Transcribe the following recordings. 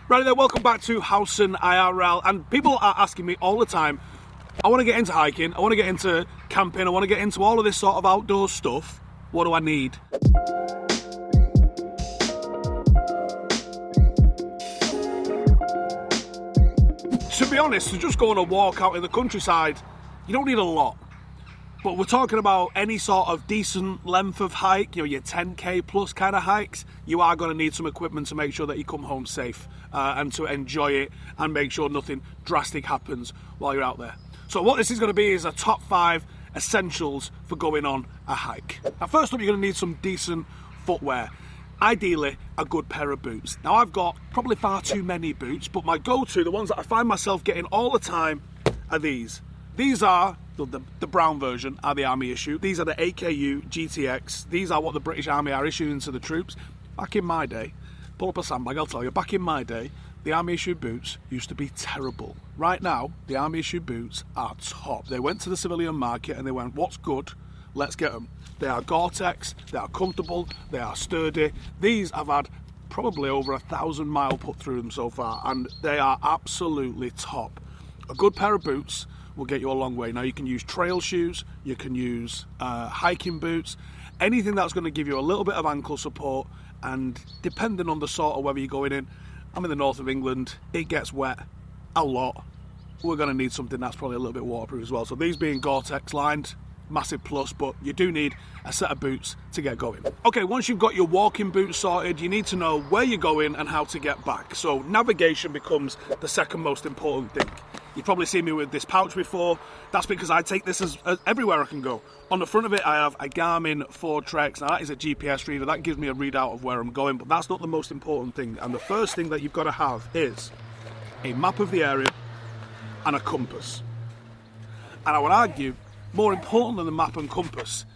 Right there, welcome back to Howson IRL, and people are asking me all the time, I want to get into hiking, I want to get into camping, I want to get into all of this sort of outdoor stuff. What do I need? To be honest, to just go on a walk out in the countryside, you don't need a lot. But we're talking about any sort of decent length of hike, your 10k plus kind of hikes, you are going to need some equipment to make sure that you come home safe and to enjoy it and make sure nothing drastic happens while you're out there. So what this is going to be is a top 5 essentials for going on a hike. Now first up, you're going to need some decent footwear. Ideally, a good pair of boots. Now I've got probably far too many boots, but my go-to, the ones that I find myself getting all the time, are these. These are, the brown version, are the Army issue. These are the AKU GTX. These are what the British Army are issuing to the troops. Back in my day, pull up a sandbag, I'll tell you, back in my day, the Army issued boots used to be terrible. Right now, the Army issued boots are top. They went to the civilian market and they went, what's good? Let's get them. They are Gore-Tex, they are comfortable, they are sturdy. These have had probably over 1,000 miles put through them so far, and they are absolutely top. A good pair of boots will get you a long way. Now you can use trail shoes, you can use hiking boots, anything that's going to give you a little bit of ankle support, and depending on the sort of weather you're going in, I'm in the north of England, it gets wet a lot. We're going to need something that's probably a little bit waterproof as well. So these being Gore-Tex lined, massive plus, but you do need a set of boots to get going. Okay, once you've got your walking boots sorted, you need to know where you're going and how to get back. So navigation becomes the second most important thing. You've probably seen me with this pouch before. That's because I take this as everywhere I can go. On the front of it, I have a Garmin Fortrex. Now that is a GPS reader. That gives me a readout of where I'm going, but that's not the most important thing. And the first thing that you've got to have is a map of the area and a compass. And I would argue, more important than the map and compass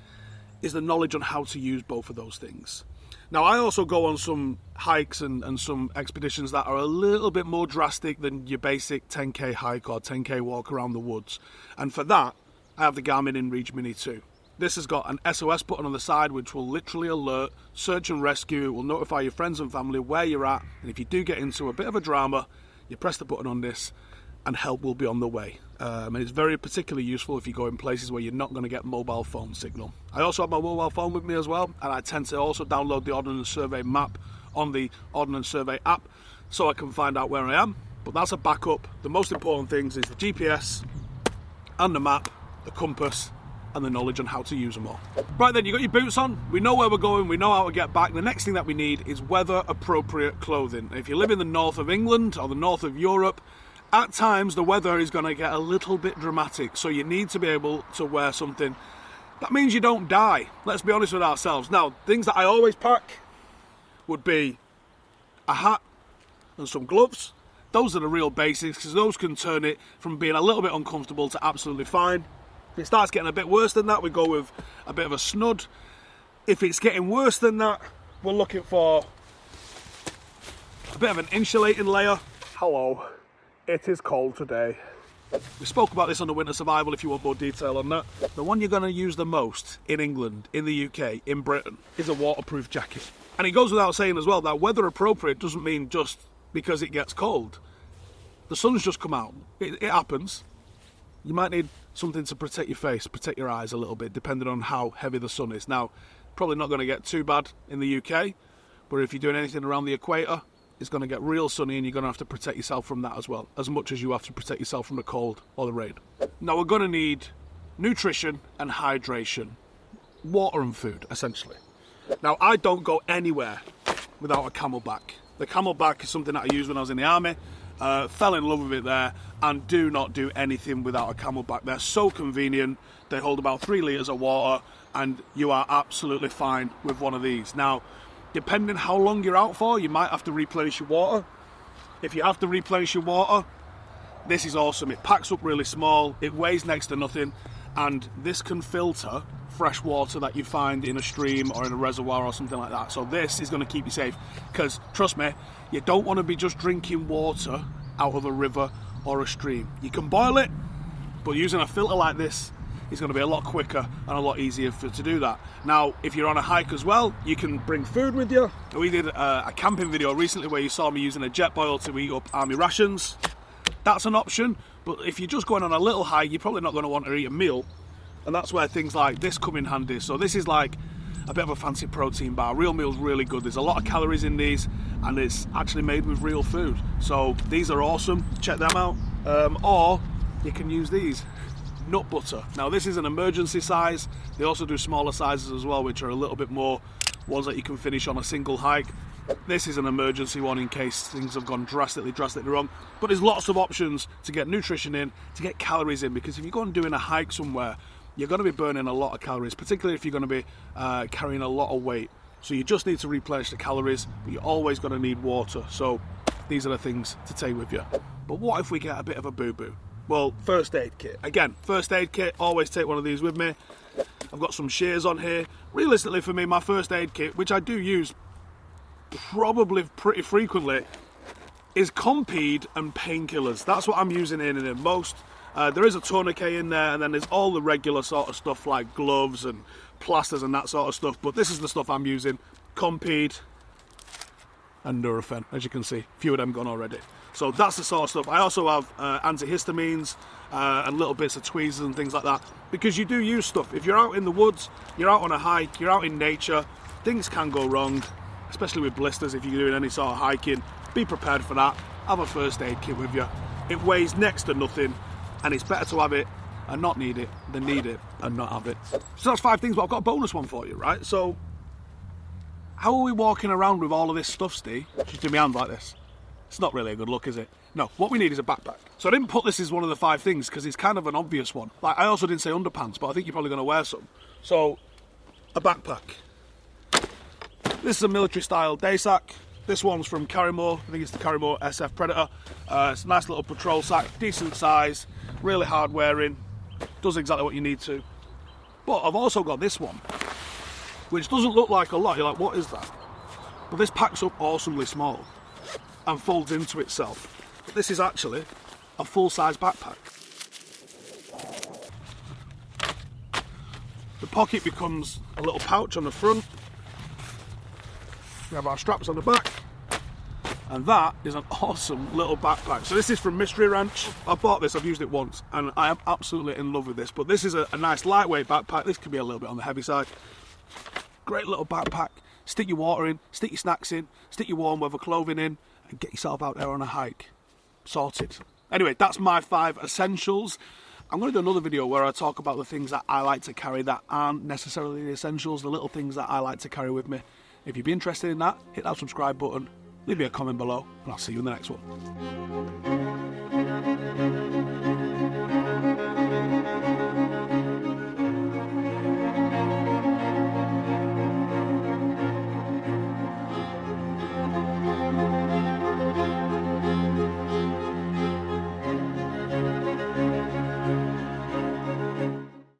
is the knowledge on how to use both of those things. Now I also go on some hikes and some expeditions that are a little bit more drastic than your basic 10k hike or 10k walk around the woods. And for that, I have the Garmin InReach Mini 2. This has got an SOS button on the side which will literally alert, search and rescue. It will notify your friends and family where you're at. And if you do get into a bit of a drama, you press the button on this and help will be on the way. And it's very particularly useful if you go in places where you're not going to get mobile phone signal. I also have my mobile phone with me as well, and I tend to also download the Ordnance Survey map on the Ordnance Survey app so I can find out where I am. But that's a backup. The most important things is the GPS and the map, the compass, and the knowledge on how to use them all. Right then, you got your boots on, we know where we're going, we know how to get back. The next thing that we need is weather appropriate clothing. And if you live in the north of England or the north of Europe, at times the weather is going to get a little bit dramatic, so you need to be able to wear something that means you don't die. Let's be honest with ourselves. Now, things that I always pack would be a hat and some gloves. Those are the real basics, because those can turn it from being a little bit uncomfortable to absolutely fine. If it starts getting a bit worse than that, we go with a bit of a snud. If it's getting worse than that, we're looking for a bit of an insulating layer. Hello. It is cold today. We spoke about this on the winter survival if you want more detail on that. The one you're going to use the most in England, in the UK, in Britain, is a waterproof jacket. And it goes without saying as well that weather appropriate doesn't mean just because it gets cold. The sun's just come out. It happens. You might need something to protect your face, protect your eyes a little bit, depending on how heavy the sun is. Now, probably not going to get too bad in the UK, but if you're doing anything around the equator, it's going to get real sunny and you're going to have to protect yourself from that as well, as much as you have to protect yourself from the cold or the rain. Now we're going to need nutrition and hydration, water and food essentially. Now I don't go anywhere without a camelback. The camelback is something that I used when I was in the army, fell in love with it there, and do not do anything without a camelback. They're so convenient, they hold about 3 litres of water and you are absolutely fine with one of these. Now, depending how long you're out for, you might have to replenish your water. If you have to replenish your water, this is awesome. It packs up really small, it weighs next to nothing, and this can filter fresh water that you find in a stream or in a reservoir or something like that. So this is going to keep you safe, because trust me, you don't want to be just drinking water out of a river or a stream. You can boil it, but using a filter like this it's going to be a lot quicker and a lot easier to do that. Now, if you're on a hike as well, you can bring food with you. We did a camping video recently where you saw me using a jet boil to eat up army rations. That's an option, but if you're just going on a little hike, you're probably not going to want to eat a meal, and that's where things like this come in handy. So this is like a bit of a fancy protein bar. Real meal's really good. There's a lot of calories in these, and it's actually made with real food. So these are awesome. Check them out. Or you can use these. Nut butter. Now this is an emergency size. They also do smaller sizes as well, which are a little bit more ones that you can finish on a single hike. This is an emergency one in case things have gone drastically wrong. But there's lots of options to get nutrition in, to get calories in, because if you go and doing a hike somewhere, you're going to be burning a lot of calories, particularly if you're going to be carrying a lot of weight. So you just need to replenish the calories, but you're always going to need water. So these are the things to take with you. But what if we get a bit of a boo-boo? Well, first aid kit. Again, first aid kit, always take one of these with me. I've got some shears on here. Realistically for me, my first aid kit, which I do use probably pretty frequently, is Compeed and painkillers. That's what I'm using in it most. There is a tourniquet in there, and then there's all the regular sort of stuff like gloves and plasters and that sort of stuff, but this is the stuff I'm using. Compeed and Nurofen, as you can see, a few of them gone already. So that's the sort of stuff. I also have antihistamines and little bits of tweezers and things like that, because you do use stuff. If you're out in the woods, you're out on a hike, you're out in nature, things can go wrong, especially with blisters. If you're doing any sort of hiking, be prepared for that. Have a first aid kit with you. It weighs next to nothing, and it's better to have it and not need it than need it and not have it. So that's 5 things, but I've got a bonus one for you, right? So how are we walking around with all of this stuff, Steve? Just do my hand like this. It's not really a good look, is it? No, what we need is a backpack. So I didn't put this as one of the 5 things because it's kind of an obvious one. Like, I also didn't say underpants, but I think you're probably going to wear some. So, a backpack. This is a military style day sack. This one's from Carrymore. I think it's the Carrymore SF Predator. It's a nice little patrol sack, decent size, really hard wearing, does exactly what you need to. But I've also got this one, which doesn't look like a lot. You're like, what is that? But this packs up awesomely small and folds into itself. But this is actually a full-size backpack. The pocket becomes a little pouch on the front. We have our straps on the back, and that is an awesome little backpack. So this is from Mystery Ranch. I bought this, I've used it once, and I am absolutely in love with this. But this is a nice lightweight backpack. This could be a little bit on the heavy side. Great little backpack. Stick your water in, stick your snacks in, stick your warm weather clothing in, and get yourself out there on a hike. Sorted. Anyway, that's my 5 essentials. I'm going to do another video where I talk about the things that I like to carry that aren't necessarily the essentials, the little things that I like to carry with me. If you'd be interested in that, hit that subscribe button, leave me a comment below, and I'll see you in the next one.